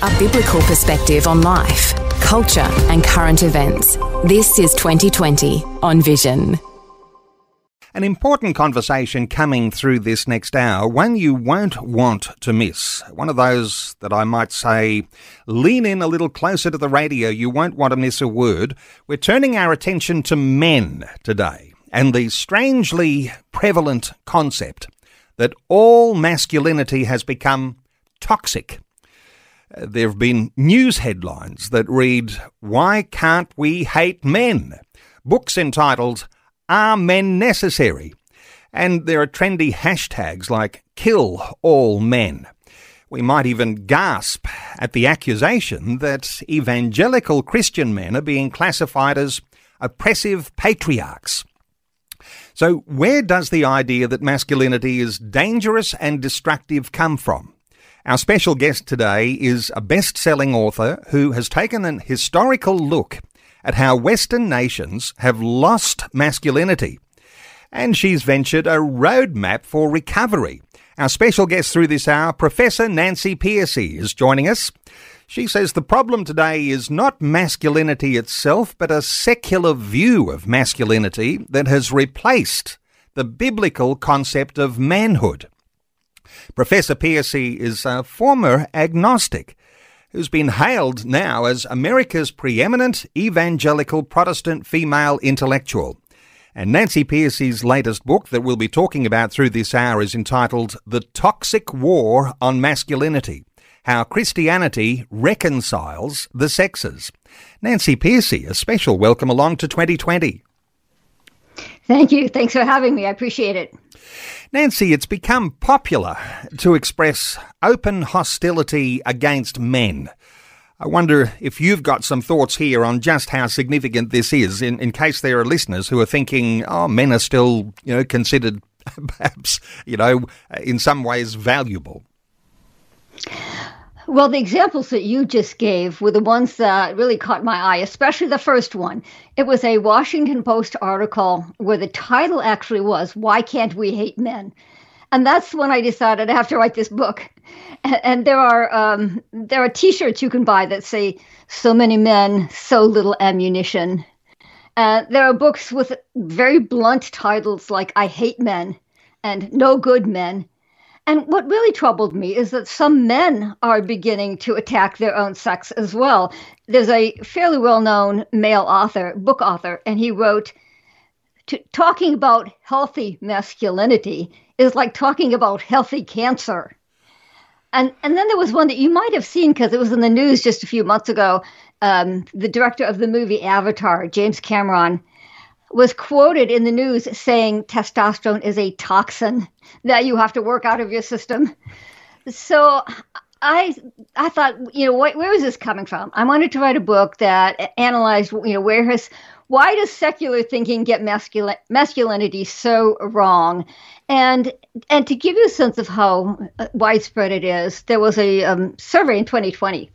A biblical perspective on life, culture and current events. This is 2020 on Vision. An important conversation coming through this next hour, one you won't want to miss. One of those that I might say, lean in a little closer to the radio, you won't want to miss a word. We're turning our attention to men today and the strangely prevalent concept that all masculinity has become toxic. There have been news headlines that read, "Why can't we hate men?" Books entitled, "Are Men Necessary?" And there are trendy hashtags like "Kill All Men." We might even gasp at the accusation that evangelical Christian men are being classified as oppressive patriarchs. So where does the idea that masculinity is dangerous and destructive come from? Our special guest today is a best-selling author who has taken an historical look at how Western nations have lost masculinity. And she's ventured a roadmap for recovery. Our special guest through this hour, Professor Nancy Pearcey, is joining us. She says the problem today is not masculinity itself, but a secular view of masculinity that has replaced the biblical concept of manhood. Professor Pearcey is a former agnostic who's been hailed now as America's preeminent evangelical Protestant female intellectual. And Nancy Pearcey's latest book that we'll be talking about through this hour is entitled The Toxic War on Masculinity: How Christianity Reconciles the Sexes. Nancy Pearcey, a special welcome along to 2020. Thank you. Thanks for having me. I appreciate it. Nancy, it's become popular to express open hostility against men. I wonder if you've got some thoughts here on just how significant this is, in case there are listeners who are thinking, men are still, considered perhaps, in some ways valuable. Well, the examples that you just gave were the ones that really caught my eye, especially the first one. It was a Washington Post article where the title actually was, "Why Can't We Hate Men?" And that's when I decided I have to write this book. And there are T-shirts you can buy that say, "So many men, so little ammunition." There are books with very blunt titles like "I Hate Men" and "No Good Men." And what really troubled me is that some men are beginning to attack their own sex as well. There's a fairly well-known male author, book author, and he wrote, talking about healthy masculinity is like talking about healthy cancer. And then there was one that you might have seen because it was in the news just a few months ago. The director of the movie Avatar, James Cameron, was quoted in the news saying testosterone is a toxin that you have to work out of your system. So I thought, where is this coming from? I wanted to write a book that analyzed, why does secular thinking get masculinity so wrong? And to give you a sense of how widespread it is, there was a survey in 2020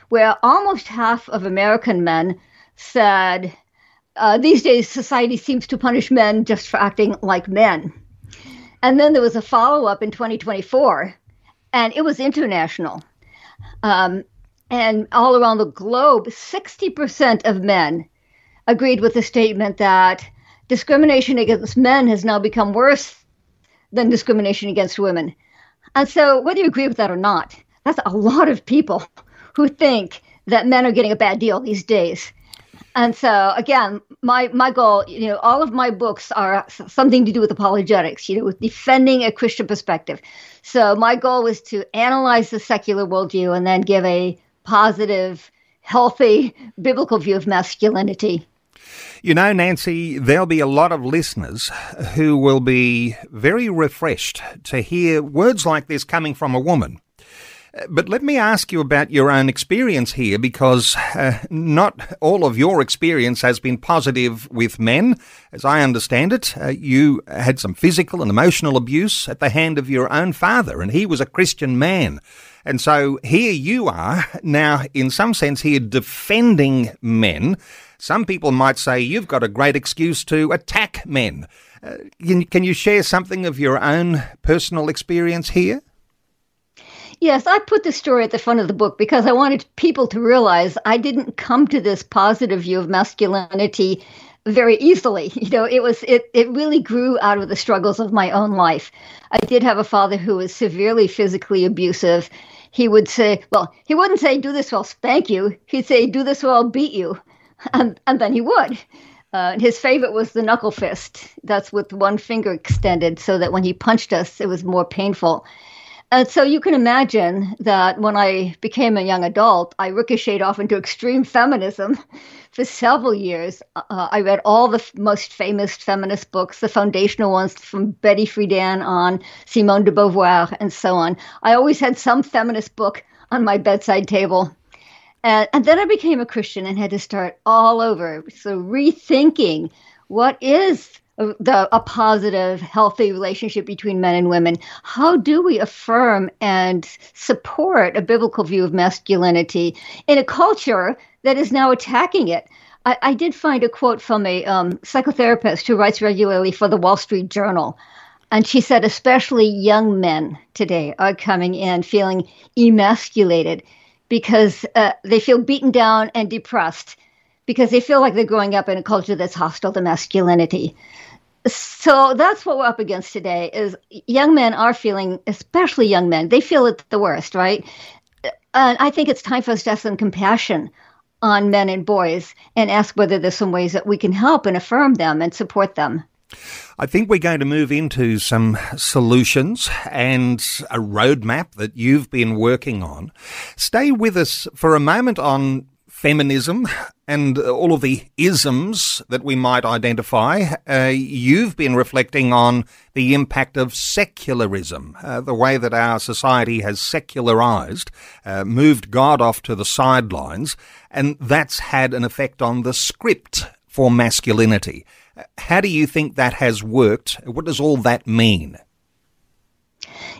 where almost half of American men said, these days, society seems to punish men just for acting like men. And then there was a follow-up in 2024, and it was international. And all around the globe, 60% of men agreed with the statement that discrimination against men has now become worse than discrimination against women. And so whether you agree with that or not, that's a lot of people who think that men are getting a bad deal these days. And so, again, my goal, all of my books are something to do with apologetics, with defending a Christian perspective. So my goal was to analyze the secular worldview and then give a positive, healthy, biblical view of masculinity. Nancy, there'll be a lot of listeners who will be very refreshed to hear words like this coming from a woman. But let me ask you about your own experience here, because not all of your experience has been positive with men. As I understand it, you had some physical and emotional abuse at the hand of your own father, and he was a Christian man. And so here you are now, in some sense here, defending men. Some people might say you've got a great excuse to attack men. Can you share something of your own personal experience here? Yes, I put the story at the front of the book because I wanted people to realize I didn't come to this positive view of masculinity very easily. It really grew out of the struggles of my own life. I did have a father who was severely physically abusive. He would say, well, he wouldn't say, do this or I'll spank you. He'd say, do this or I'll beat you. And then he would. His favorite was the knuckle fist. That's with one finger extended so that when he punched us, it was more painful. And so you can imagine that when I became a young adult, I ricocheted off into extreme feminism for several years. I read all the most famous feminist books, the foundational ones from Betty Friedan on, Simone de Beauvoir, and so on. I always had some feminist book on my bedside table. And then I became a Christian and had to start all over. So rethinking what is a positive, healthy relationship between men and women. How do we affirm and support a biblical view of masculinity in a culture that is now attacking it? I did find a quote from a psychotherapist who writes regularly for the Wall Street Journal. And she said, especially young men today are coming in feeling emasculated because they feel beaten down and depressed because they feel like they're growing up in a culture that's hostile to masculinity. So that's what we're up against today is young men are feeling, especially young men, they feel it the worst, right? And I think it's time for us to have some compassion on men and boys and ask whether there's some ways that we can help and affirm them and support them. I think we're going to move into some solutions and a roadmap that you've been working on. Stay with us for a moment on feminism and all of the isms that we might identify. You've been reflecting on the impact of secularism, the way that our society has secularized, moved God off to the sidelines, and that's had an effect on the script for masculinity. How do you think that has worked? What does all that mean?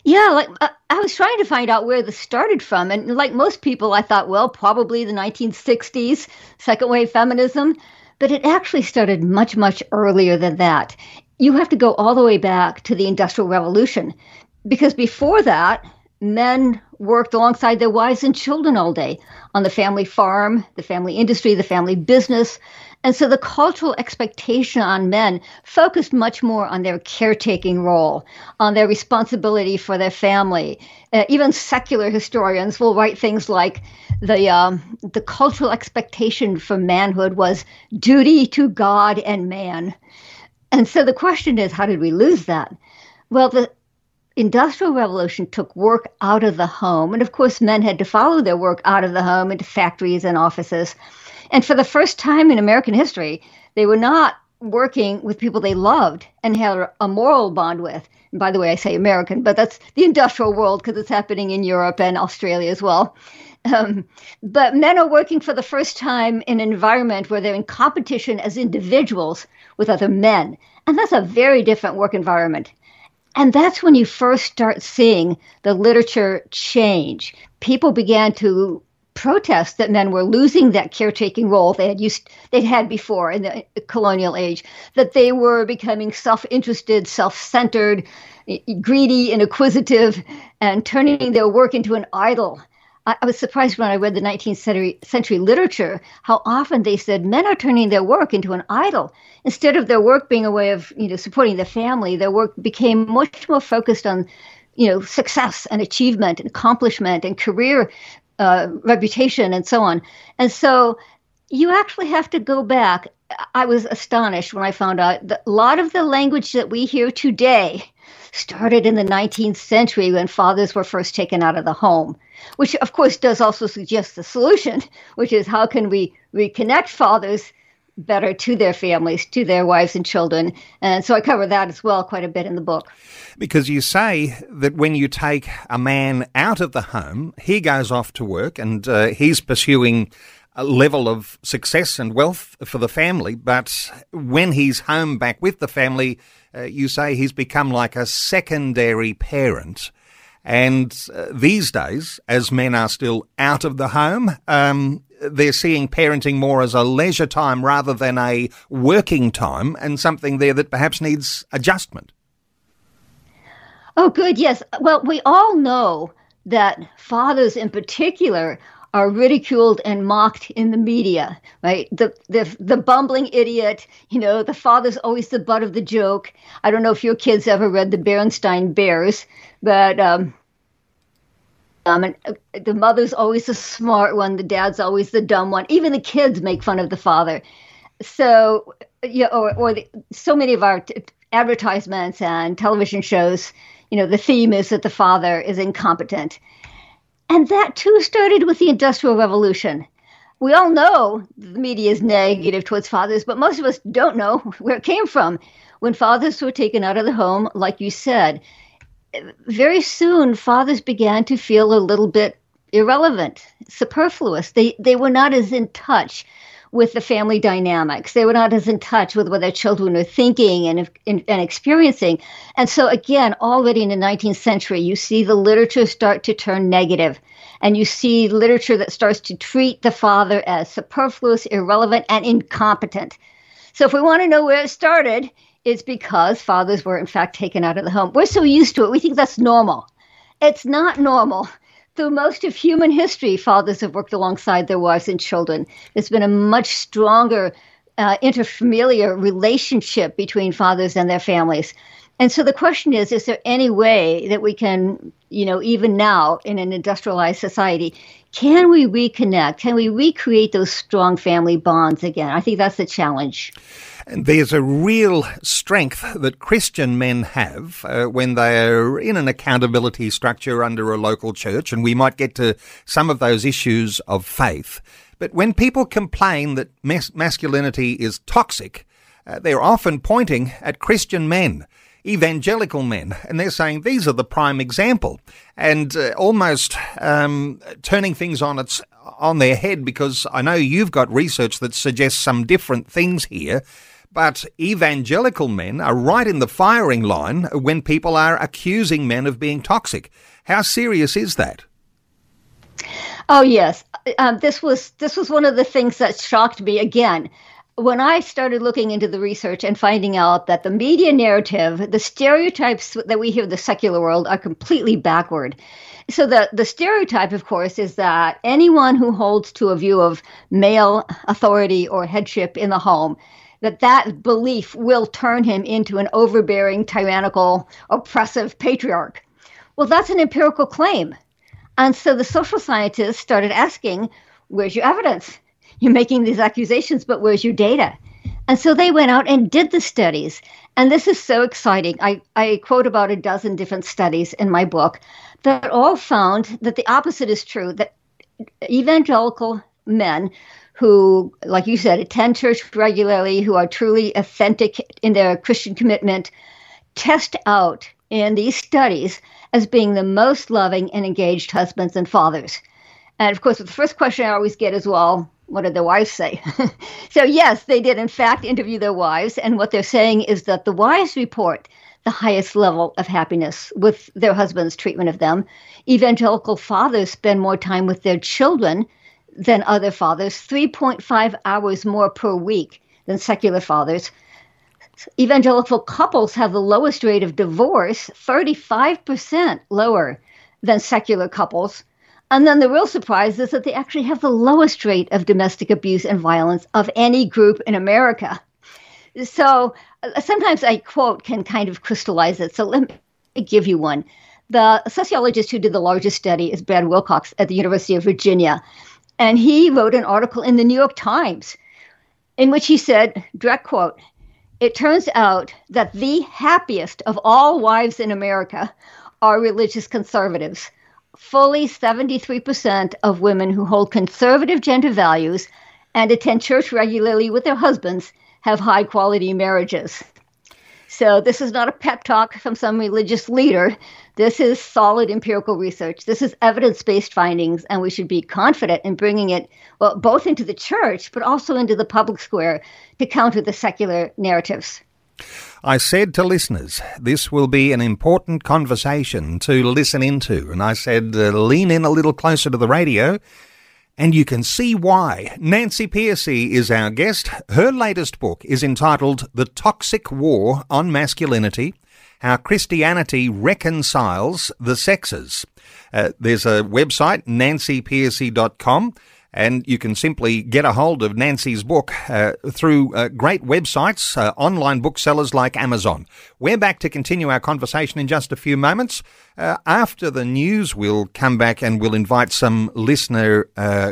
Yeah, I was trying to find out where this started from. And like most people, I thought, well, probably the 1960s, second wave feminism. But it actually started much, much earlier than that. You have to go all the way back to the Industrial Revolution. Because before that, men worked alongside their wives and children all day on the family farm, the family industry, the family business. And so the cultural expectation on men focused much more on their caretaking role, on their responsibility for their family. Even secular historians will write things like the cultural expectation for manhood was duty to God and man. And so the question is, how did we lose that? Well, the Industrial Revolution took work out of the home. And of course, men had to follow their work out of the home into factories and offices. And for the first time in American history, they were not working with people they loved and had a moral bond with. And by the way, I say American, but that's the industrial world because it's happening in Europe and Australia as well. But men are working for the first time in an environment where they're in competition as individuals with other men. And that's a very different work environment. And that's when you first start seeing the literature change. People began to protest that men were losing that caretaking role they'd had before in the colonial age, that they were becoming self-interested, self-centered, greedy and acquisitive, and turning their work into an idol. I was surprised when I read the 19th century literature, how often they said men are turning their work into an idol. Instead of their work being a way of supporting the family, their work became much more focused on success and achievement and accomplishment and career reputation and so on. And so you actually have to go back. I was astonished when I found out that a lot of the language that we hear today started in the 19th century when fathers were first taken out of the home, which of course does also suggest the solution, which is how can we reconnect fathers better to their families, to their wives and children. And so I cover that as well quite a bit in the book. Because you say that when you take a man out of the home, he goes off to work and he's pursuing a level of success and wealth for the family. But when he's home back with the family, you say he's become like a secondary parent. And these days, as men are still out of the home, they're seeing parenting more as a leisure time rather than a working time, and something there that perhaps needs adjustment. Oh, good. Yes. Well, we all know that fathers in particular are ridiculed and mocked in the media, right? The bumbling idiot, the father's always the butt of the joke. I don't know if your kids ever read the Berenstain Bears, but and the mother's always the smart one, the dad's always the dumb one. Even the kids make fun of the father. So, so many of our advertisements and television shows, the theme is that the father is incompetent. And that too started with the Industrial Revolution. We all know the media is negative towards fathers, but most of us don't know where it came from. When fathers were taken out of the home, like you said, very soon fathers began to feel a little bit irrelevant, superfluous. They were not as in touch with the family dynamics. They were not as in touch with what their children were thinking and experiencing. And so again, already in the 19th century, you see the literature start to turn negative. And you see literature that starts to treat the father as superfluous, irrelevant, and incompetent. So if we want to know where it started, it's because fathers were in fact taken out of the home. We're so used to it. We think that's normal. It's not normal. Through most of human history, fathers have worked alongside their wives and children. There's been a much stronger interfamiliar relationship between fathers and their families. And so the question is there any way that we can, even now in an industrialized society, can we reconnect? Can we recreate those strong family bonds again? I think that's the challenge. And there's a real strength that Christian men have when they're in an accountability structure under a local church, and we might get to some of those issues of faith. But when people complain that masculinity is toxic, they're often pointing at Christian men, evangelical men, and they're saying these are the prime example, and almost turning things on their head, because I know you've got research that suggests some different things here. But evangelical men are right in the firing line when people are accusing men of being toxic. How serious is that? Oh, yes. This was one of the things that shocked me again. When I started looking into the research and finding out that the media narrative, the stereotypes that we hear in the secular world are completely backward. So the stereotype, of course, is that anyone who holds to a view of male authority or headship in the home, that belief will turn him into an overbearing, tyrannical, oppressive patriarch. Well, that's an empirical claim. And so the social scientists started asking, where's your evidence? You're making these accusations, but where's your data? And so they went out and did the studies. And this is so exciting. I quote about a dozen different studies in my book that all found that the opposite is true, that evangelical men who, like you said, attend church regularly, who are truly authentic in their Christian commitment, test out in these studies as being the most loving and engaged husbands and fathers. And of course, the first question I always get is, well, what did their wives say? So yes, they did in fact interview their wives. And what they're saying is that the wives report the highest level of happiness with their husband's treatment of them. Evangelical fathers spend more time with their children than other fathers, 3.5 hours more per week than secular fathers. Evangelical couples have the lowest rate of divorce, 35% lower than secular couples. And then the real surprise is that they actually have the lowest rate of domestic abuse and violence of any group in America. So sometimes a quote can kind of crystallize it. So let me give you one. The sociologist who did the largest study is Brad Wilcox at the University of Virginia. And he wrote an article in the New York Times in which he said, direct quote, "It turns out that the happiest of all wives in America are religious conservatives. Fully 73% of women who hold conservative gender values and attend church regularly with their husbands have high-quality marriages." So this is not a pep talk from some religious leader. This is solid empirical research. This is evidence-based findings, and we should be confident in bringing it, well, both into the church, but also into the public square to counter the secular narratives. I said to listeners, this will be an important conversation to listen into. And I said, lean in a little closer to the radio, and you can see why. Nancy Pearcey is our guest. Her latest book is entitled The Toxic War on Masculinity: How Christianity Reconciles the Sexes. There's a website, nancypearcey.com, and you can simply get a hold of Nancy's book through great websites, online booksellers like Amazon. We're back to continue our conversation in just a few moments. After the news, we'll come back and we'll invite some listener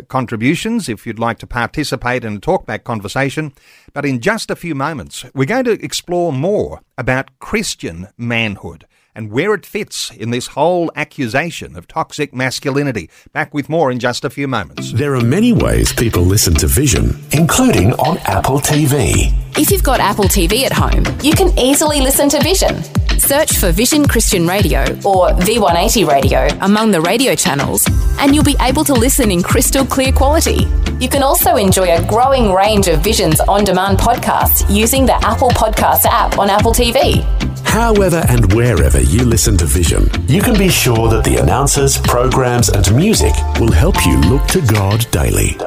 contributions if you'd like to participate in a talkback conversation. But in just a few moments, we're going to explore more about Christian manhood and where it fits in this whole accusation of toxic masculinity. Back with more in just a few moments. There are many ways people listen to Vision, including on Apple TV. If you've got Apple TV at home, you can easily listen to Vision. Search for Vision Christian Radio or V180 Radio among the radio channels, and you'll be able to listen in crystal clear quality. You can also enjoy a growing range of Vision's on-demand podcasts using the Apple Podcasts app on Apple TV. However and wherever you listen to Vision, you can be sure that the announcers, programs and music will help you look to God daily.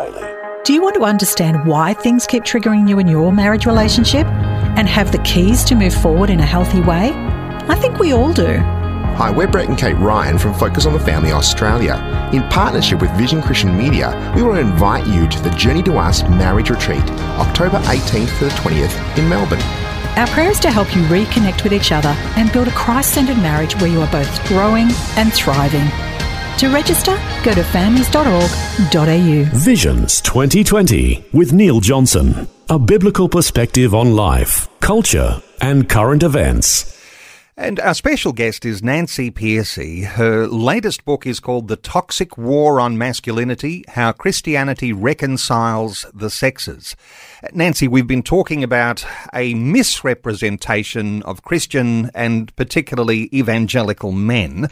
Do you want to understand why things keep triggering you in your marriage relationship and have the keys to move forward in a healthy way? I think we all do. Hi, we're Brett and Kate Ryan from Focus on the Family Australia. In partnership with Vision Christian Media, we want to invite you to the Journey to Us Marriage Retreat, October 18th to the 20th in Melbourne. Our prayer is to help you reconnect with each other and build a Christ-centred marriage where you are both growing and thriving. To register, go to families.org.au. Visions 2020 with Neil Johnson. A biblical perspective on life, culture and current events. And our special guest is Nancy Pearcey. Her latest book is called The Toxic War on Masculinity, How Christianity Reconciles the Sexes. Nancy, we've been talking about a misrepresentation of Christian and particularly evangelical men.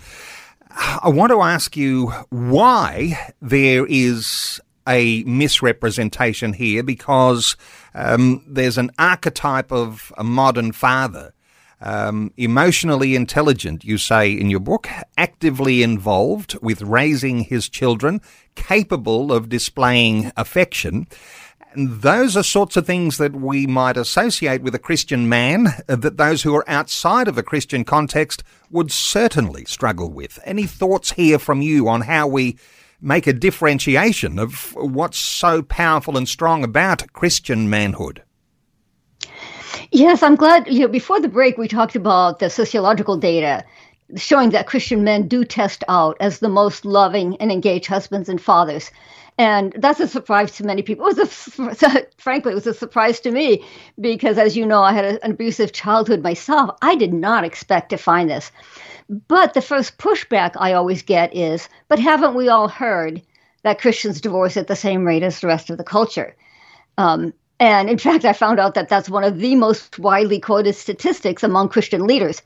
I want to ask you why there is a misrepresentation here, because there's an archetype of a modern father. Emotionally intelligent, you say in your book, actively involved with raising his children, capable of displaying affection. And those are sorts of things that we might associate with a Christian man that those who are outside of a Christian context would certainly struggle with. Any thoughts here from you on how we make a differentiation of what's so powerful and strong about Christian manhood? Yes, I'm glad. Before the break, we talked about the sociological data showing that Christian men do test out as the most loving and engaged husbands and fathers. And that's a surprise to many people. Frankly, it was a surprise to me because, as you know, I had an abusive childhood myself. I did not expect to find this. But the first pushback I always get is, but haven't we all heard that Christians divorce at the same rate as the rest of the culture? And in fact, I found out that that's one of the most widely quoted statistics among Christian leaders.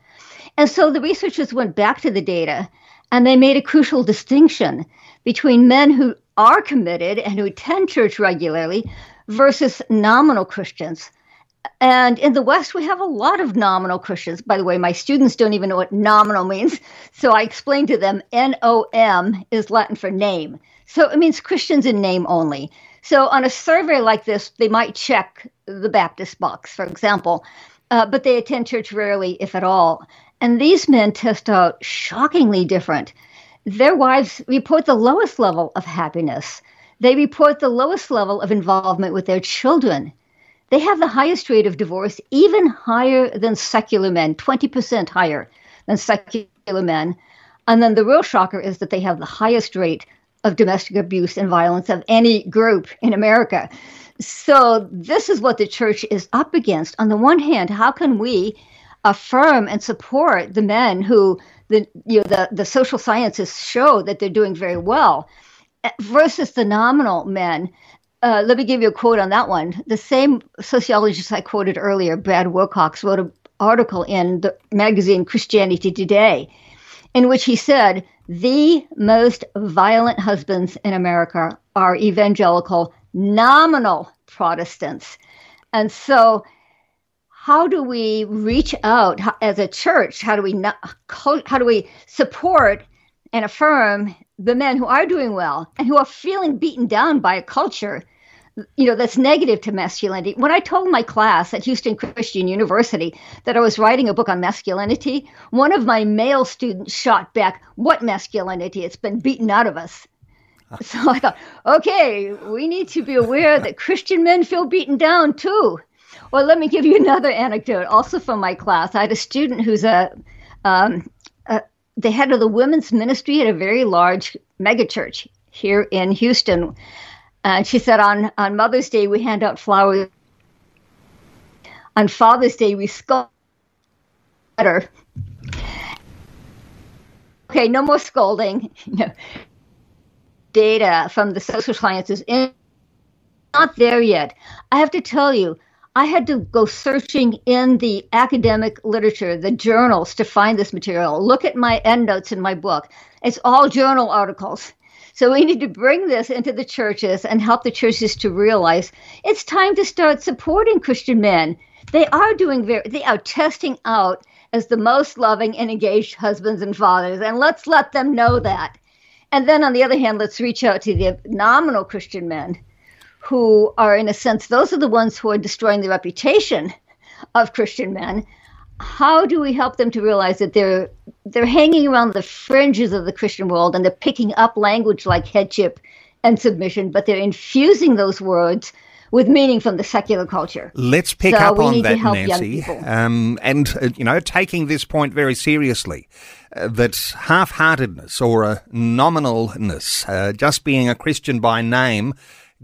And so the researchers went back to the data and they made a crucial distinction between men who are committed and who attend church regularly versus nominal Christians. And in the West, we have a lot of nominal Christians. By the way, my students don't even know what nominal means. So I explained to them, N-O-M is Latin for name. So it means Christians in name only. So on a survey like this, they might check the Baptist box, for example, but they attend church rarely, if at all. And these men test out shockingly different. Their wives report the lowest level of happiness. They report the lowest level of involvement with their children. They have the highest rate of divorce, even higher than secular men, 20% higher than secular men. And then the real shocker is that they have the highest rate of domestic abuse and violence of any group in America. So this is what the church is up against. On the one hand, how can we affirm and support the men who the social sciences show that they're doing very well versus the nominal men? Let me give you a quote on that one. The same sociologist I quoted earlier, Brad Wilcox, wrote an article in the magazine Christianity Today, in which he said, the most violent husbands in America are evangelical nominal Protestants. And so how do we reach out as a church? How do we support and affirm the men who are doing well and who are feeling beaten down by a culture that's negative to masculinity. When I told my class at Houston Christian University that I was writing a book on masculinity, one of my male students shot back, "What masculinity? It's been beaten out of us." So I thought, okay, we need to be aware that Christian men feel beaten down too. Well, let me give you another anecdote, also from my class. I had a student who's the head of the women's ministry at a very large megachurch here in Houston. And she said, on Mother's Day, we hand out flowers. On Father's Day, we scold better. Okay, no more scolding. Data from the social sciences not there yet. I have to tell you, I had to go searching in the academic literature, the journals, to find this material. Look at my endnotes in my book. It's all journal articles. So we need to bring this into the churches and help the churches to realize it's time to start supporting Christian men. They are testing out as the most loving and engaged husbands and fathers, and let's let them know that. And then on the other hand, let's reach out to the nominal Christian men who are, in a sense, those are the ones who are destroying the reputation of Christian men. How do we help them to realize that they're hanging around the fringes of the Christian world and they're picking up language like headship and submission, but they're infusing those words with meaning from the secular culture? Let's pick up on that, Nancy, and taking this point very seriously. That half-heartedness or a nominalness, just being a Christian by name,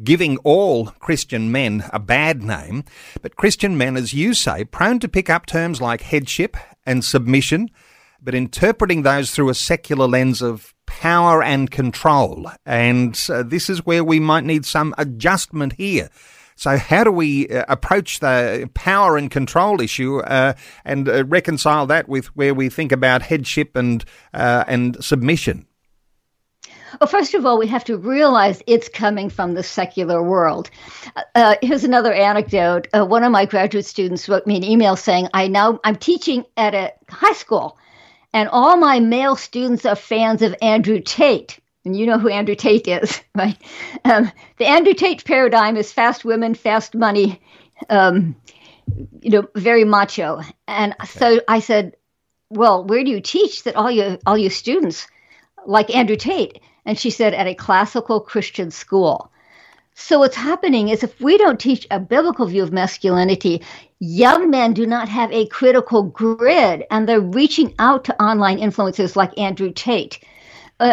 giving all Christian men a bad name, but Christian men, as you say, prone to pick up terms like headship and submission, but interpreting those through a secular lens of power and control. And this is where we might need some adjustment here. So how do we approach the power and control issue and reconcile that with where we think about headship and submission? Well, first of all, we have to realize it's coming from the secular world. Here's another anecdote. One of my graduate students wrote me an email saying, I'm teaching at a high school, and all my male students are fans of Andrew Tate. And you know who Andrew Tate is, right? The Andrew Tate paradigm is fast women, fast money, very macho. And so I said, well, where do you teach that all your students like Andrew Tate? And she said, at a classical Christian school. So what's happening is if we don't teach a biblical view of masculinity, young men do not have a critical grid, and they're reaching out to online influencers like Andrew Tate.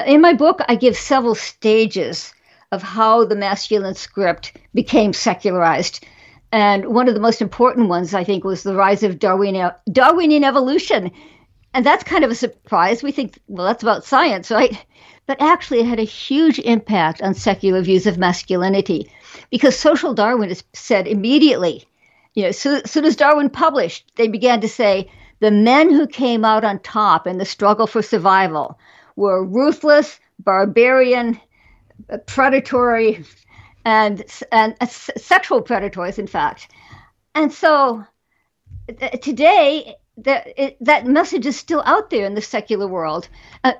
In my book, I give several stages of how the masculine script became secularized. And one of the most important ones, I think, was the rise of Darwinian evolution. And that's kind of a surprise. We think, well, that's about science, right? But actually, it had a huge impact on secular views of masculinity, because social Darwinists said immediately, as soon as Darwin published, they began to say the men who came out on top in the struggle for survival were ruthless, barbarian, predatory, and sexual predators, in fact. And so today, that message is still out there in the secular world.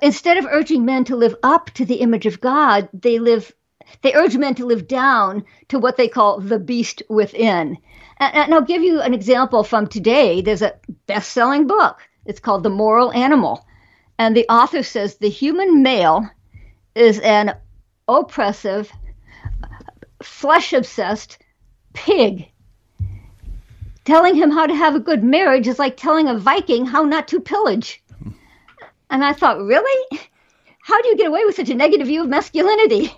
Instead of urging men to live up to the image of God, they urge men to live down to what they call the beast within. And I'll give you an example from today. There's a best-selling book. It's called The Moral Animal. And the author says the human male is an oppressive, flesh-obsessed pig. Telling him how to have a good marriage is like telling a Viking how not to pillage. And I thought, really? How do you get away with such a negative view of masculinity?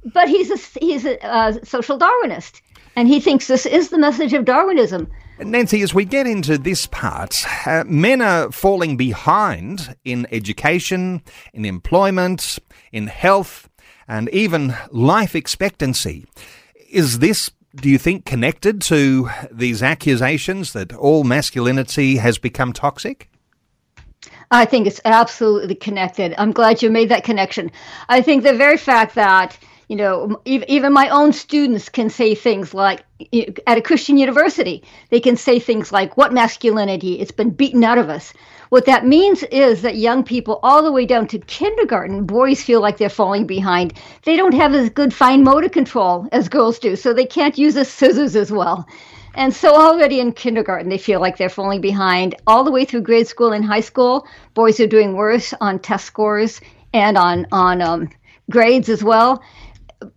But he's a social Darwinist, and he thinks this is the message of Darwinism. Nancy, as we get into this part, men are falling behind in education, in employment, in health, and even life expectancy. Is this, do you think, connected to these accusations that all masculinity has become toxic? I think it's absolutely connected. I'm glad you made that connection. I think the very fact that Even my own students can say things like, at a Christian university, they can say things like, what masculinity? It's been beaten out of us. What that means is that young people all the way down to kindergarten, boys feel like they're falling behind. They don't have as good fine motor control as girls do, so they can't use the scissors as well. And so already in kindergarten, they feel like they're falling behind. All the way through grade school and high school, boys are doing worse on test scores and on grades as well.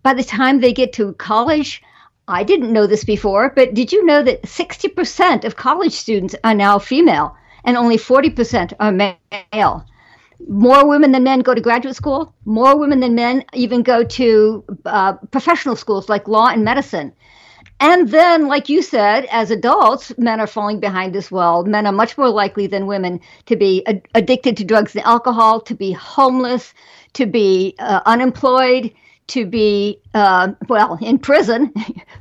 By the time they get to college, I didn't know this before, but did you know that 60% of college students are now female and only 40% are male? More women than men go to graduate school. More women than men even go to professional schools like law and medicine. And then, like you said, as adults, men are falling behind as well. Men are much more likely than women to be addicted to drugs and alcohol, to be homeless, to be unemployed, to be, in prison.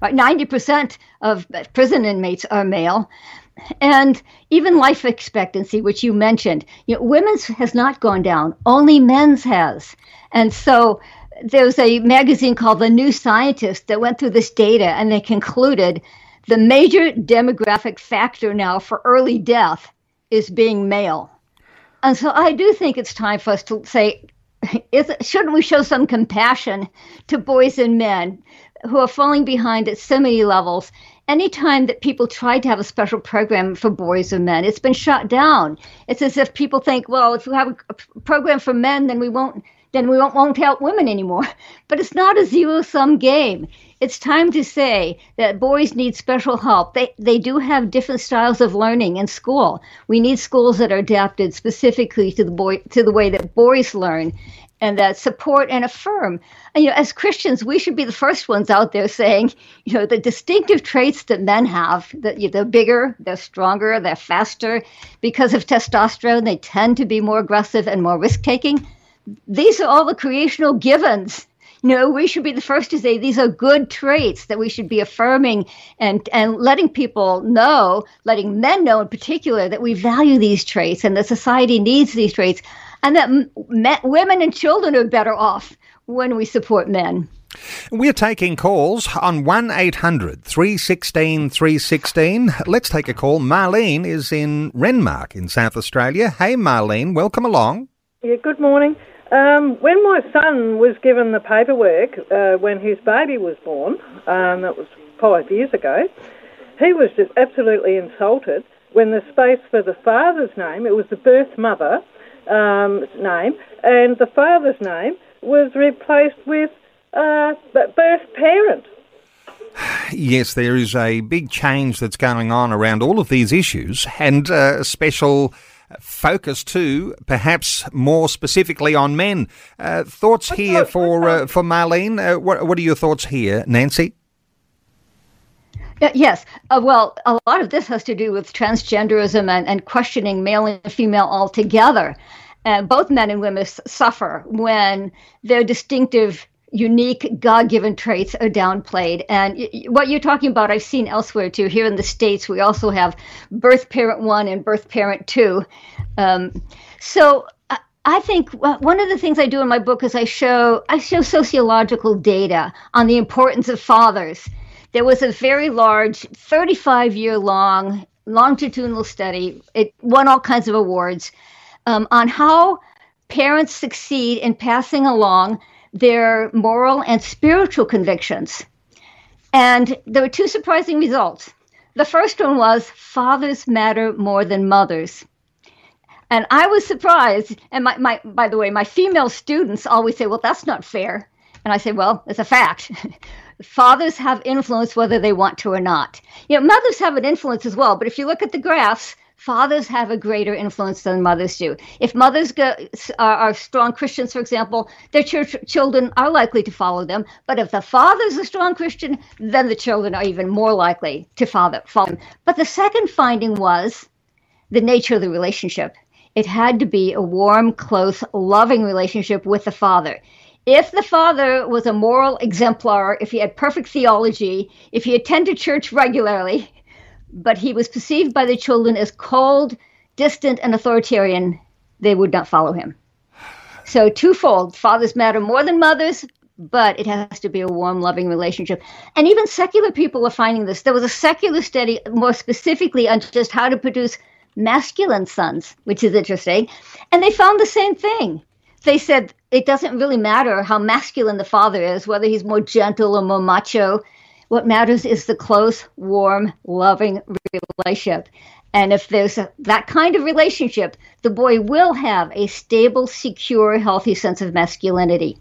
90% of prison inmates are male. And even life expectancy, which you mentioned, women's has not gone down, only men's has. And so there's a magazine called The New Scientist that went through this data, and they concluded the major demographic factor now for early death is being male. And so I do think it's time for us to say, shouldn't we show some compassion to boys and men who are falling behind at so many levels? Anytime that people try to have a special program for boys or men, it's been shut down. It's as if people think, well, if we have a program for men, then we won't help women anymore. But it's not a zero-sum game. It's time to say that boys need special help. They do have different styles of learning in school. We need schools that are adapted specifically to the way that boys learn, and that support and affirm. And, as Christians, we should be the first ones out there saying, the distinctive traits that men have, that they're bigger, they're stronger, they're faster. Because of testosterone, they tend to be more aggressive and more risk-taking. These are all the creational givens. We should be the first to say these are good traits that we should be affirming and letting people know, letting men know in particular, that we value these traits and that society needs these traits, and that women and children are better off when we support men. We're taking calls on 1-800-316-316. Let's take a call. Marlene is in Renmark in South Australia. Hey, Marlene, welcome along. Yeah, good morning. When my son was given the paperwork when his baby was born, that was 5 years ago, he was just absolutely insulted when the space for the father's name, it was the birth mother name, and the father's name was replaced with birth parent. Yes, there is a big change that's going on around all of these issues, and special focus too, perhaps more specifically on men. Thoughts here for Marlene? What are your thoughts here, Nancy? Yes. Well, a lot of this has to do with transgenderism and questioning male and female altogether. Both men and women suffer when their distinctive, unique, God-given traits are downplayed. And what you're talking about, I've seen elsewhere too. Here in the States, we also have birth parent 1 and birth parent 2. So I think one of the things I do in my book is I show sociological data on the importance of fathers. There was a very large, 35-year-long longitudinal study. It won all kinds of awards on how parents succeed in passing along their moral and spiritual convictions. And there were two surprising results. The first one was fathers matter more than mothers. And I was surprised. And by the way, my female students always say, well, that's not fair. And I say, well, it's a fact. Fathers have influence whether they want to or not. Mothers have an influence as well. But if you look at the graphs, fathers have a greater influence than mothers do. If mothers are strong Christians, for example, their children are likely to follow them. But if the father's a strong Christian, then the children are even more likely to follow them. But the second finding was the nature of the relationship. It had to be a warm, close, loving relationship with the father. If the father was a moral exemplar, if he had perfect theology, if he attended church regularly, but he was perceived by the children as cold, distant, and authoritarian, they would not follow him. So twofold, fathers matter more than mothers, but it has to be a warm, loving relationship. And even secular people are finding this. There was a secular study more specifically on just how to produce masculine sons, which is interesting. And they found the same thing. They said it doesn't really matter how masculine the father is, whether he's more gentle or more macho. What matters is the close, warm, loving relationship. And if there's that kind of relationship, the boy will have a stable, secure, healthy sense of masculinity.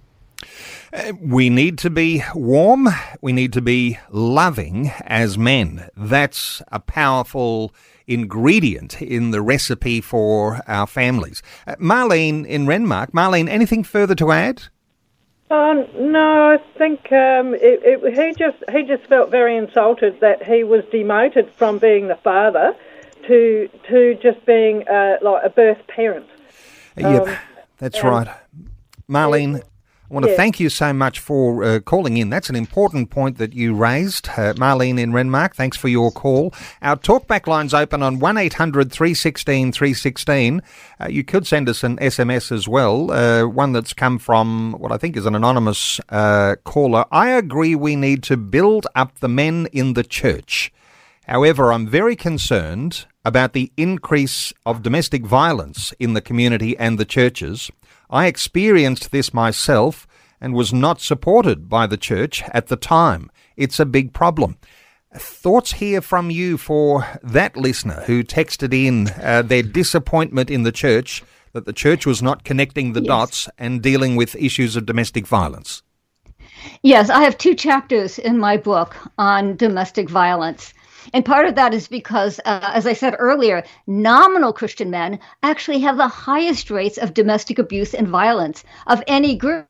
We need to be warm. We need to be loving as men. That's a powerful ingredient in the recipe for our families. Marlene in Renmark. Marlene, anything further to add? No, I think he just felt very insulted that he was demoted from being the father to just being like a birth parent. Yep, that's right. Marlene, I want to thank you so much for calling in. That's an important point that you raised. Marlene in Renmark, thanks for your call. Our talkback line's open on 1800 316 316. You could send us an SMS as well, one that's come from what I think is an anonymous caller. I agree we need to build up the men in the church. However, I'm very concerned about the increase of domestic violence in the community and the churches. I experienced this myself and was not supported by the church at the time. It's a big problem. Thoughts here from you for that listener who texted in their disappointment in the church, that the church was not connecting the dots and dealing with issues of domestic violence. Yes, I have 2 chapters in my book on domestic violence. And part of that is because, as I said earlier, nominal Christian men actually have the highest rates of domestic abuse and violence of any group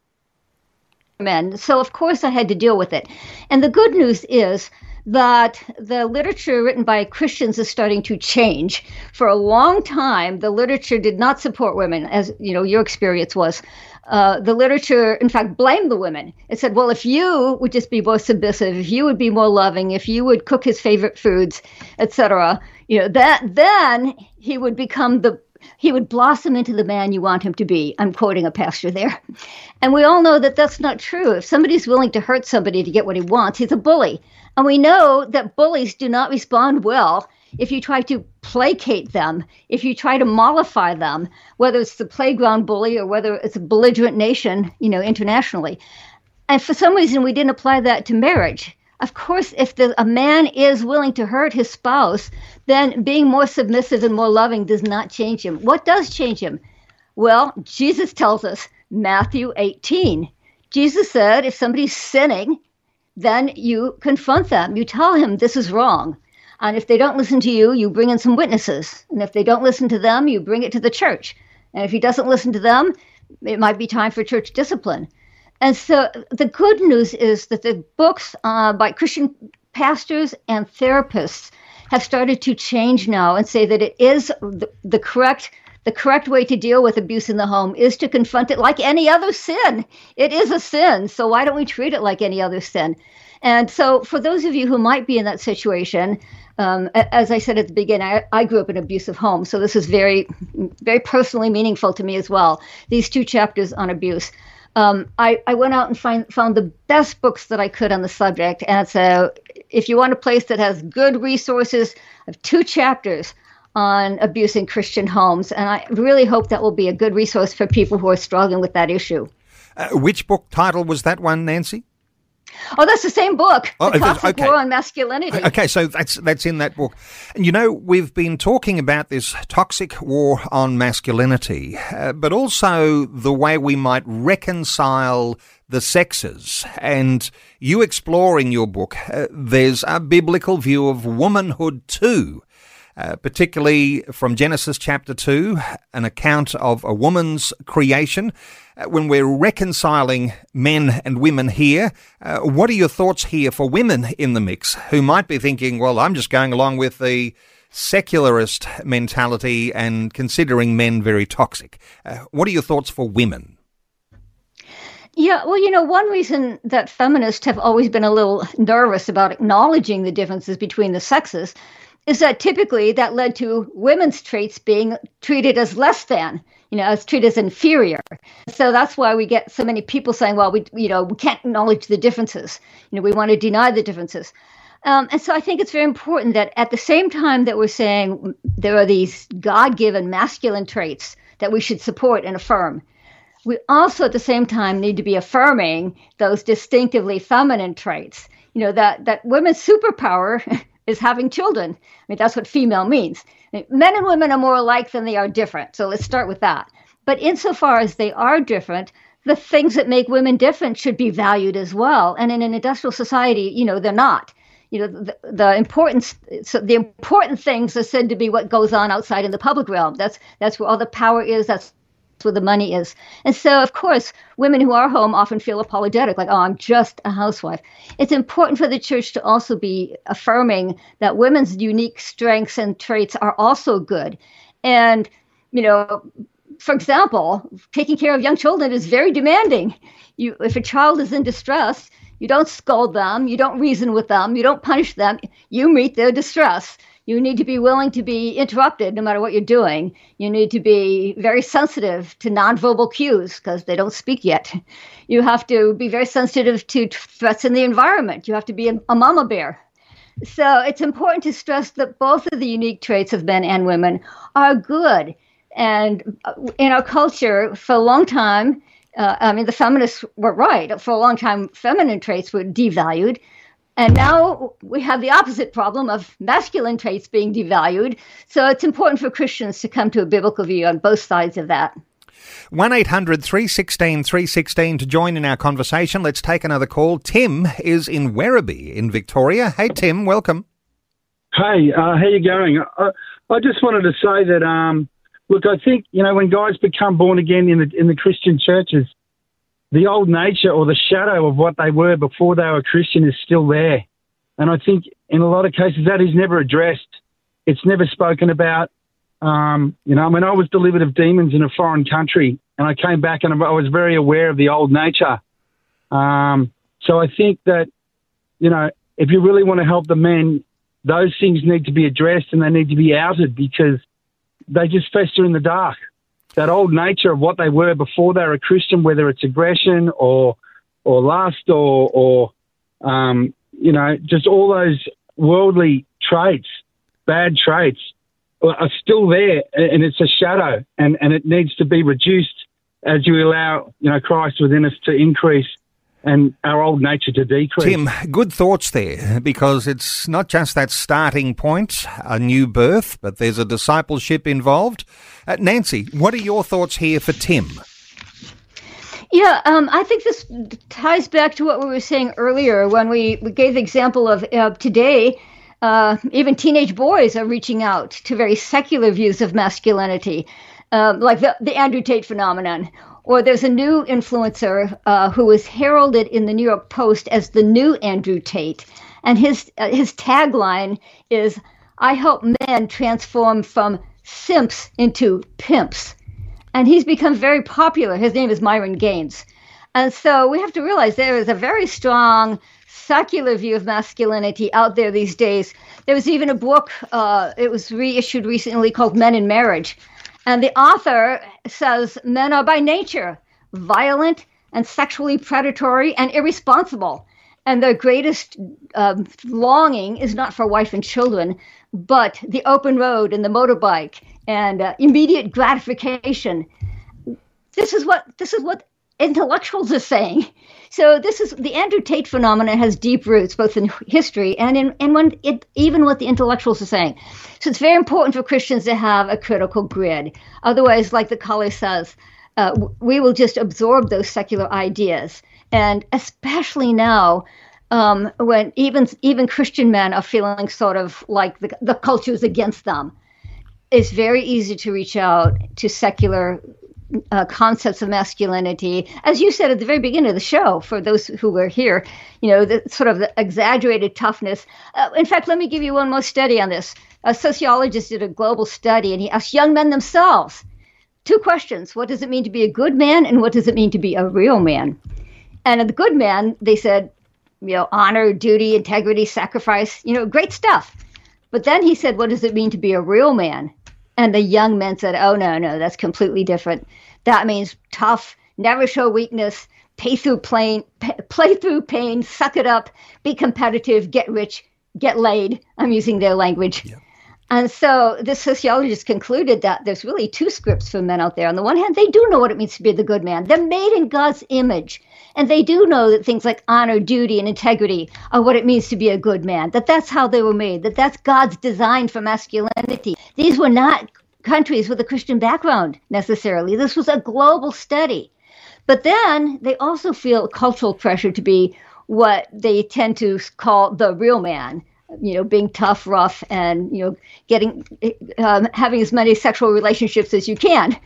of men. So, of course, I had to deal with it. And the good news is that the literature written by Christians is starting to change. For a long time, the literature did not support women, as you know, your experience was. The literature, in fact, blamed the women. It said, well, if you would just be more submissive, if you would be more loving, if you would cook his favorite foods, etc., then he would he would blossom into the man you want him to be. I'm quoting a pastor there. And we all know that that's not true. If somebody's willing to hurt somebody to get what he wants, he's a bully. And we know that bullies do not respond well if you try to placate them, if you try to mollify them, whether it's the playground bully or whether it's a belligerent nation, internationally. And for some reason, we didn't apply that to marriage. Of course, if a man is willing to hurt his spouse, then being more submissive and more loving does not change him. What does change him? Well, Jesus tells us, Matthew 18. Jesus said, if somebody's sinning, then you confront them. You tell him this is wrong. And if they don't listen to you, you bring in some witnesses. And if they don't listen to them, you bring it to the church. And if he doesn't listen to them, it might be time for church discipline. And so the good news is that the books by Christian pastors and therapists have started to change now and say that it is the correct way to deal with abuse in the home is to confront it like any other sin. It is a sin, so why don't we treat it like any other sin? And so for those of you who might be in that situation, as I said at the beginning, I grew up in an abusive home, so this is very, very personally meaningful to me as well, these 2 chapters on abuse. I went out and found the best books that I could on the subject, and so if you want a place that has good resources, I have 2 chapters on abuse in Christian homes, and I really hope that will be a good resource for people who are struggling with that issue. Which book title was that one, Nancy? Oh, that's the same book, The Toxic War on Masculinity. Okay, so that's in that book. And we've been talking about this toxic war on masculinity, but also the way we might reconcile the sexes. And you explore in your book, there's a biblical view of womanhood too. Particularly from Genesis chapter 2, an account of a woman's creation. When we're reconciling men and women here, what are your thoughts here for women in the mix who might be thinking, well, I'm just going along with the secularist mentality and considering men very toxic? What are your thoughts for women? Yeah, well, one reason that feminists have always been a little nervous about acknowledging the differences between the sexes is that typically that led to women's traits being treated as less than, as treated as inferior. So that's why we get so many people saying, well, we can't acknowledge the differences. We want to deny the differences. And so I think it's very important that at the same time that we're saying there are these God-given masculine traits that we should support and affirm, we also at the same time need to be affirming those distinctively feminine traits. That women's superpower is having children. I mean, that's what female means. Men and women are more alike than they are different. So let's start with that. But insofar as they are different, the things that make women different should be valued as well. And in an industrial society, they're not. The important things are said to be what goes on outside in the public realm. That's where all the power is. That's where the money is. And so, of course, women who are home often feel apologetic, like, oh, I'm just a housewife. It's important for the church to also be affirming that women's unique strengths and traits are also good. And, for example, taking care of young children is very demanding. If a child is in distress, you don't scold them, you don't reason with them, you don't punish them, you meet their distress. You need to be willing to be interrupted no matter what you're doing. You need to be very sensitive to nonverbal cues because they don't speak yet. You have to be very sensitive to threats in the environment. You have to be a mama bear. So it's important to stress that both of the unique traits of men and women are good. And in our culture, for a long time, the feminists were right. For a long time, feminine traits were devalued. And now we have the opposite problem of masculine traits being devalued. So it's important for Christians to come to a biblical view on both sides of that. 1-800-316-316 to join in our conversation. Let's take another call. Tim is in Werribee in Victoria. Hey, Tim, welcome. Hey, how you going? I just wanted to say that, look, I think, when guys become born again in the Christian churches, the old nature or the shadow of what they were before they were Christian is still there. And I think in a lot of cases that is never addressed. It's never spoken about. I was delivered of demons in a foreign country and I came back and I was very aware of the old nature. So I think that, if you really want to help the men, those things need to be addressed and they need to be outed because they just fester in the dark. That old nature of what they were before they were a Christian, whether it's aggression or lust or just all those worldly traits, bad traits, are still there, and it's a shadow, and it needs to be reduced as you allow Christ within us to increase and our old nature to decrease. Tim, good thoughts there, because it's not just that starting point, a new birth, but there's a discipleship involved. Nancy, what are your thoughts here for Tim? Yeah, I think this ties back to what we were saying earlier when we gave the example of today, even teenage boys are reaching out to very secular views of masculinity, like the Andrew Tate phenomenon. Or there's a new influencer who was heralded in the New York Post as the new Andrew Tate. And his tagline is, I help men transform from simps into pimps. And he's become very popular. His name is Myron Gaines. And so we have to realize there is a very strong secular view of masculinity out there these days. There was even a book, it was reissued recently, called Men in Marriage. And the author says men are by nature violent and sexually predatory and irresponsible. And their greatest longing is not for wife and children, but the open road and the motorbike and immediate gratification. This is what intellectuals are saying. So this is the Andrew Tate phenomenon has deep roots both in history and even what the intellectuals are saying. So it's very important for Christians to have a critical grid. Otherwise, like the caller says, we will just absorb those secular ideas. And especially now, when even Christian men are feeling sort of like the culture is against them, it's very easy to reach out to secular concepts of masculinity. As you said at the very beginning of the show, for those who were here, the sort of the exaggerated toughness. In fact, let me give you one more study on this. A sociologist did a global study, and he asked young men themselves 2 questions. What does it mean to be a good man, and what does it mean to be a real man? And the good man, they said, honor, duty, integrity, sacrifice, great stuff. But then he said, what does it mean to be a real man? And the young men said, oh, no, that's completely different. That means tough, never show weakness, play through pain, suck it up, be competitive, get rich, get laid. I'm using their language. Yeah. And so this sociologist concluded that there's really two scripts for men out there. On the one hand, they do know what it means to be the good man. They're made in God's image. And they do know that things like honor, duty, and integrity are what it means to be a good man, that that's how they were made, that that's God's design for masculinity. These were not countries with a Christian background necessarily. This was a global study. But then they also feel cultural pressure to be what they tend to call the real man. Being tough, rough, and, having as many sexual relationships as you can.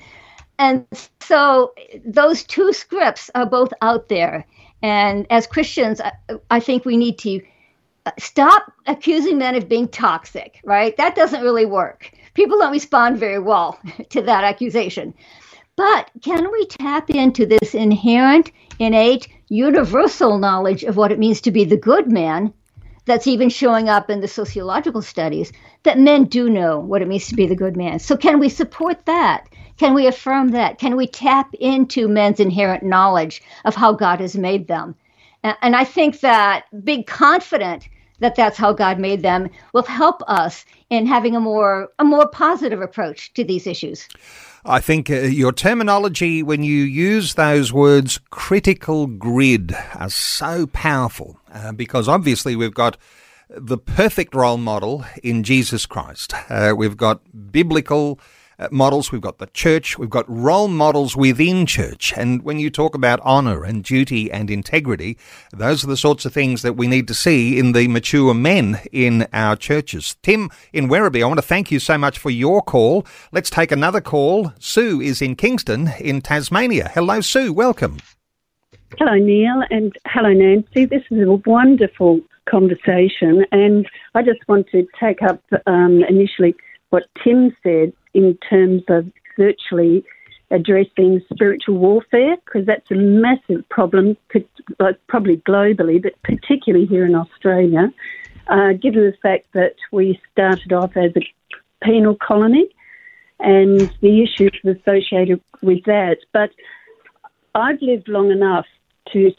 And so those two scripts are both out there. And as Christians, I think we need to stop accusing men of being toxic, right? That doesn't really work. People don't respond very well to that accusation. But can we tap into this inherent, innate, universal knowledge of what it means to be the good man that's even showing up in the sociological studies, that men do know what it means to be the good man? So can we support that? Can we affirm that? Can we tap into men's inherent knowledge of how God has made them? And I think that being confident that that's how God made them will help us in having a more positive approach to these issues. I think your terminology, when you use those words, critical grid, are so powerful because obviously we've got the perfect role model in Jesus Christ. We've got biblical models, we've got the church, we've got role models within church. And when you talk about honour and duty and integrity, those are the sorts of things that we need to see in the mature men in our churches. Tim in Werribee, I want to thank you so much for your call. Let's take another call. Sue is in Kingston in Tasmania. Hello, Sue. Welcome. Hello, Neil, and hello, Nancy. This is a wonderful conversation, and I just want to take up initially what Tim said in terms of virtually addressing spiritual warfare, because that's a massive problem, probably globally, but particularly here in Australia, given the fact that we started off as a penal colony and the issues associated with that. But I've lived long enough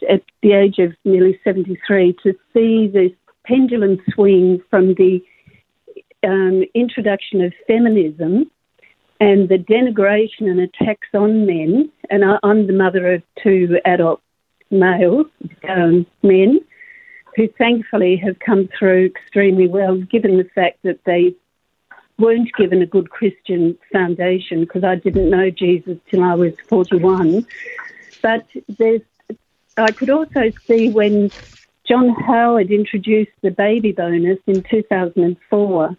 at the age of nearly 73, to see this pendulum swing from the introduction of feminism and the denigration and attacks on men. And I'm the mother of two adult males, men, who thankfully have come through extremely well, given the fact that they weren't given a good Christian foundation, because I didn't know Jesus till I was 41. But I could also see when John Howard introduced the baby bonus in 2004,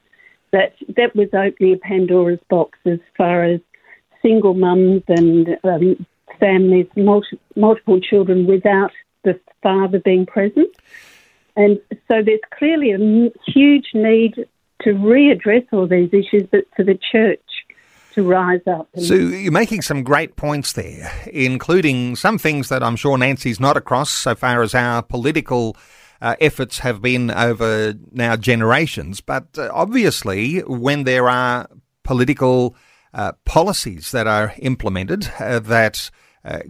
that was opening a Pandora's box as far as single mums and families, multiple children without the father being present. And so there's clearly a huge need to readdress all these issues, but for the church to rise up. So you're making some great points there, including some things that I'm sure Nancy's not across so far as our political efforts have been over now generations. But obviously, when there are political policies that are implemented that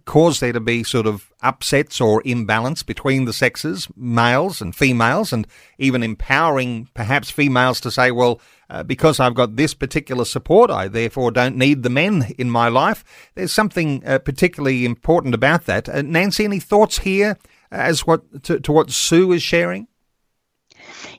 cause there to be sort of upsets or imbalance between the sexes, males and females, and even empowering perhaps females to say, well, because I've got this particular support, I therefore don't need the men in my life. There's something particularly important about that. Nancy, any thoughts here as to what Sue is sharing?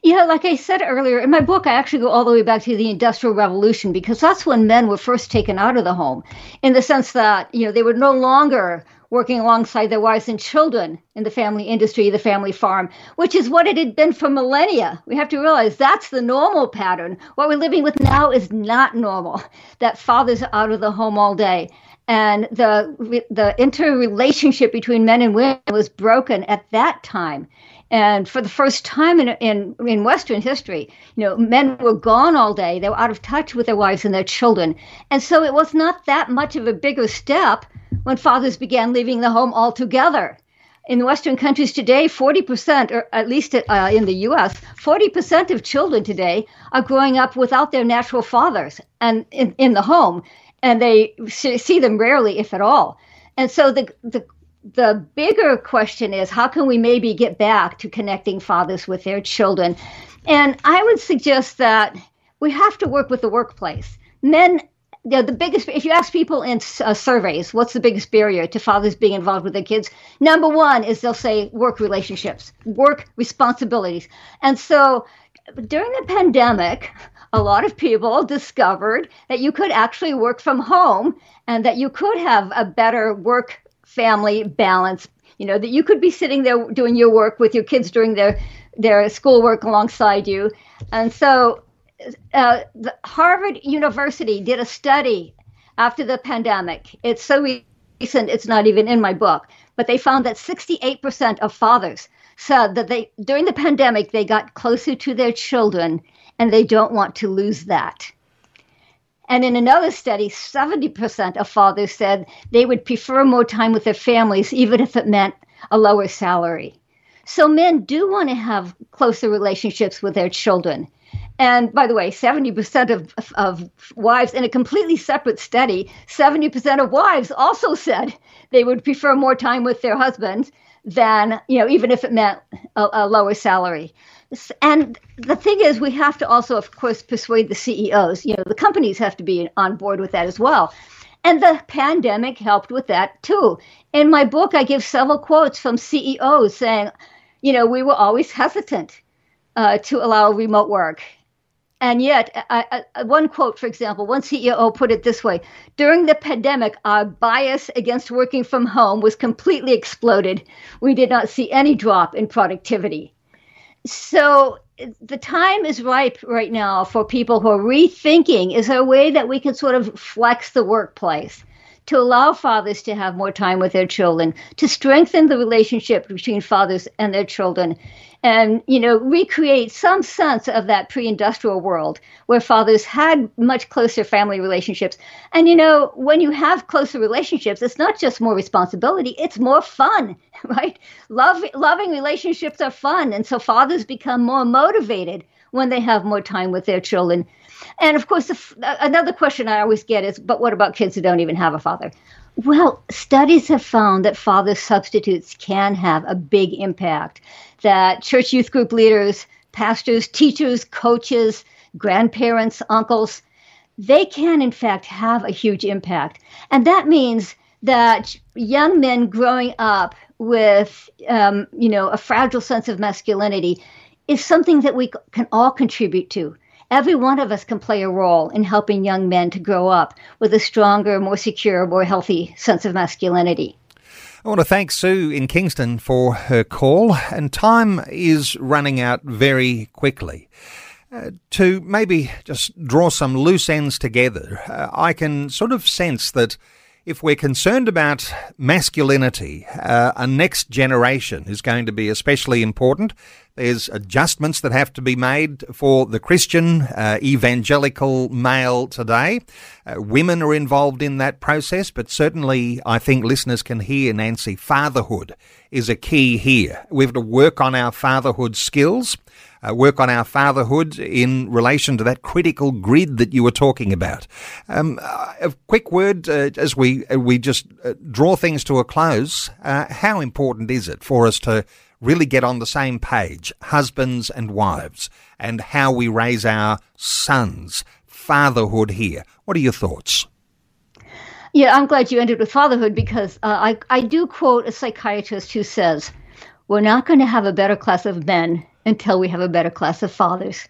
Yeah, like I said earlier, in my book, I actually go all the way back to the Industrial Revolution, because that's when men were first taken out of the home, in the sense that, they were no longer working alongside their wives and children in the family industry, the family farm, which is what it had been for millennia. We have to realize that's the normal pattern. What we're living with now is not normal, that fathers are out of the home all day. And the interrelationship between men and women was broken at that time. And for the first time in Western history, men were gone all day. They were out of touch with their wives and their children. And so it was not that much of a bigger step when fathers began leaving the home altogether. in Western countries today, 40%, or at least in the U.S., 40% of children today are growing up without their natural fathers and in the home, and they see them rarely, if at all. And so the bigger question is, how can we maybe get back to connecting fathers with their children? And I would suggest that we have to work with the workplace. Men, the biggest, if you ask people in surveys, what's the biggest barrier to fathers being involved with their kids? Number one is they'll say work relationships, work responsibilities. And so during the pandemic, a lot of people discovered that you could actually work from home and that you could have a better work-family balance, that you could be sitting there doing your work with your kids doing their schoolwork alongside you. And so the Harvard University did a study after the pandemic. It's so recent, it's not even in my book, but they found that 68% of fathers said that during the pandemic, they got closer to their children and they don't want to lose that. And in another study, 70% of fathers said they would prefer more time with their families, even if it meant a lower salary. So men do want to have closer relationships with their children. And by the way, 70% of wives, in a completely separate study, 70% of wives also said they would prefer more time with their husbands than, even if it meant a lower salary. And the thing is, we have to also, of course, persuade the CEOs. The companies have to be on board with that as well. And the pandemic helped with that, too. In my book, I give several quotes from CEOs saying, we were always hesitant to allow remote work. And yet, one quote, for example, one CEO put it this way: during the pandemic, our bias against working from home was completely exploded. We did not see any drop in productivity. So the time is ripe right now for people who are rethinking, is there a way that we can sort of flex the workplace to allow fathers to have more time with their children, to strengthen the relationship between fathers and their children, and, recreate some sense of that pre-industrial world where fathers had much closer family relationships. And, when you have closer relationships, it's not just more responsibility, it's more fun, right? Loving relationships are fun. And so fathers become more motivated when they have more time with their children. And of course, another question I always get is, but what about kids who don't even have a father? Well, studies have found that father substitutes can have a big impact, that church youth group leaders, pastors, teachers, coaches, grandparents, uncles, they can, in fact, have a huge impact. And that means that young men growing up with, a fragile sense of masculinity is something that we can all contribute to. Every one of us can play a role in helping young men to grow up with a stronger, more secure, more healthy sense of masculinity. I want to thank Sue in Kingston for her call, and time is running out very quickly. To maybe just draw some loose ends together, I can sort of sense that if we're concerned about masculinity, a next generation is going to be especially important. There's adjustments that have to be made for the Christian evangelical male today. Women are involved in that process, but certainly I think listeners can hear, Nancy, fatherhood is a key here. We've got to work on our fatherhood skills, work on our fatherhood in relation to that critical grid that you were talking about. A quick word as we just draw things to a close. How important is it for us to really get on the same page, husbands and wives, and how we raise our sons? Fatherhood here. What are your thoughts? Yeah, I'm glad you ended with fatherhood, because I do quote a psychiatrist who says, we're not going to have a better class of men until we have a better class of fathers,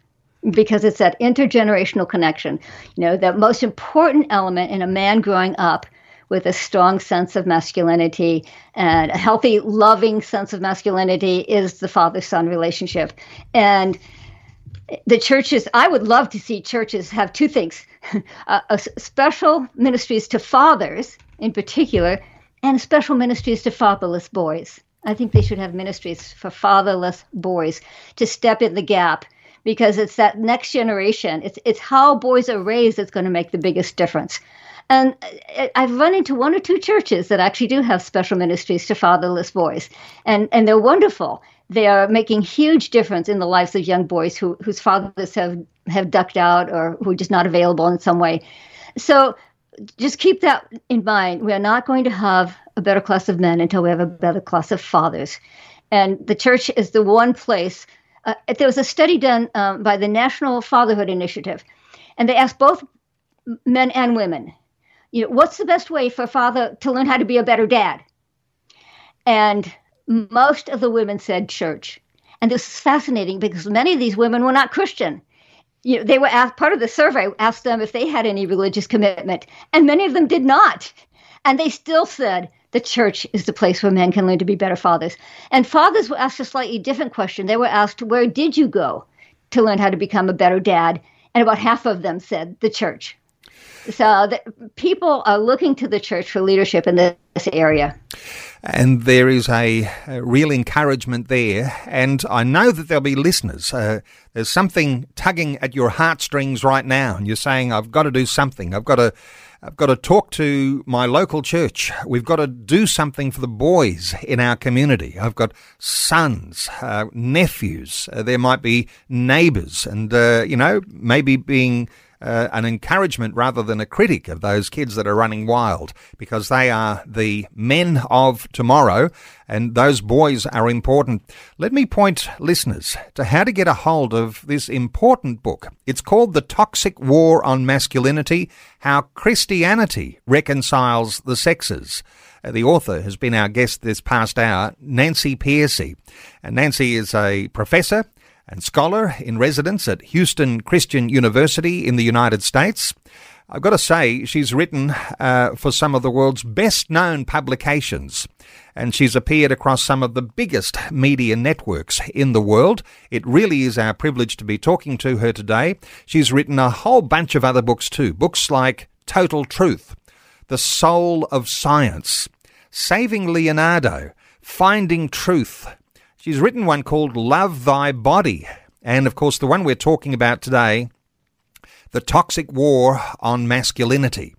because it's that intergenerational connection. That most important element in a man growing up with a strong sense of masculinity and a healthy, loving sense of masculinity is the father-son relationship. And the churches, I would love to see churches have two things, special ministries to fathers in particular, and special ministries to fatherless boys. I think they should have ministries for fatherless boys to step in the gap, because it's that next generation. It's how boys are raised that's going to make the biggest difference. And I've run into one or two churches that actually do have special ministries to fatherless boys, and they're wonderful. They are making huge difference in the lives of young boys whose fathers have ducked out or who are just not available in some way. So just keep that in mind. We are not going to have a better class of men until we have a better class of fathers. And the church is the one place. There was a study done by the National Fatherhood Initiative, and they asked both men and women, what's the best way for a father to learn how to be a better dad? And most of the women said church. And this is fascinating because many of these women were not Christian. They were asked, part of the survey asked them if they had any religious commitment, and many of them did not. And they still said the church is the place where men can learn to be better fathers. And fathers were asked a slightly different question. They were asked, where did you go to learn how to become a better dad? And about half of them said the church. So people are looking to the church for leadership in this area. And there is a real encouragement there. And I know that there'll be listeners. There's something tugging at your heartstrings right now. And you're saying, I've got to do something. I've got to talk to my local church. We've got to do something for the boys in our community. I've got sons, nephews. There might be neighbours and, maybe being an encouragement rather than a critic of those kids that are running wild, because they are the men of tomorrow and those boys are important. Let me point listeners to how to get a hold of this important book. It's called The Toxic War on Masculinity, How Christianity Reconciles the Sexes. The author has been our guest this past hour, Nancy Pearcey. And Nancy is a professor and scholar in residence at Houston Christian University in the United States. I've got to say, she's written for some of the world's best-known publications, and she's appeared across some of the biggest media networks in the world. It really is our privilege to be talking to her today. She's written a whole bunch of other books too, books like Total Truth, The Soul of Science, Saving Leonardo, Finding Truth. She's written one called Love Thy Body. And, of course, the one we're talking about today, The Toxic War on Masculinity.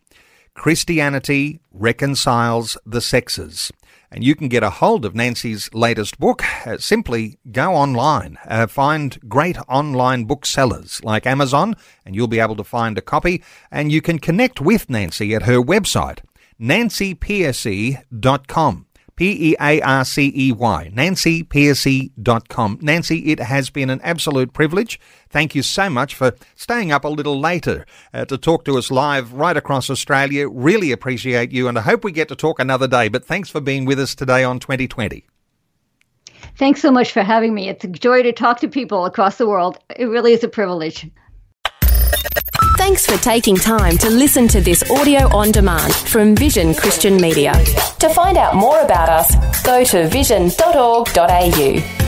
Christianity Reconciles the Sexes. And you can get a hold of Nancy's latest book. Simply go online. Find great online booksellers like Amazon, and you'll be able to find a copy. And you can connect with Nancy at her website, nancypearcey.com. Pearcey, nancypearcey.com. Nancy, it has been an absolute privilege. Thank you so much for staying up a little later to talk to us live right across Australia. Really appreciate you, and I hope we get to talk another day. But thanks for being with us today on 2020. Thanks so much for having me. It's a joy to talk to people across the world. It really is a privilege. Thanks for taking time to listen to this audio on demand from Vision Christian Media. To find out more about us, go to vision.org.au.